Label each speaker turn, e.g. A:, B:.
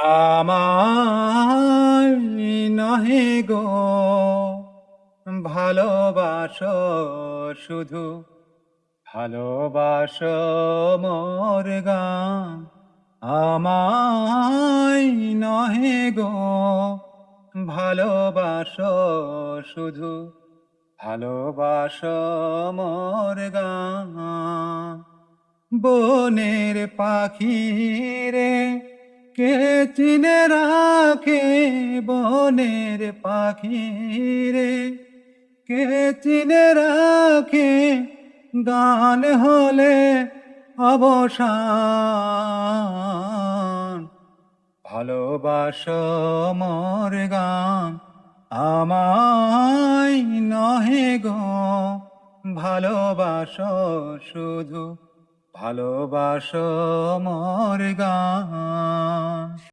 A: আমায় নহে গো ভালোবাসো শুধু, ভালোবাসো মোর গান। আমায় নহে গো ভালোবাসো শুধু, ভালোবাসো মোর গান। বনের পাখি রে কে চিনে রাখে, বনের পাখি রে কে চিনে রাখে, গান হলে অবসান। ভালোবাসো মোর গান, আমায় নহে গো ভালোবাসো শুধু, ভালোবাসো মোর গান।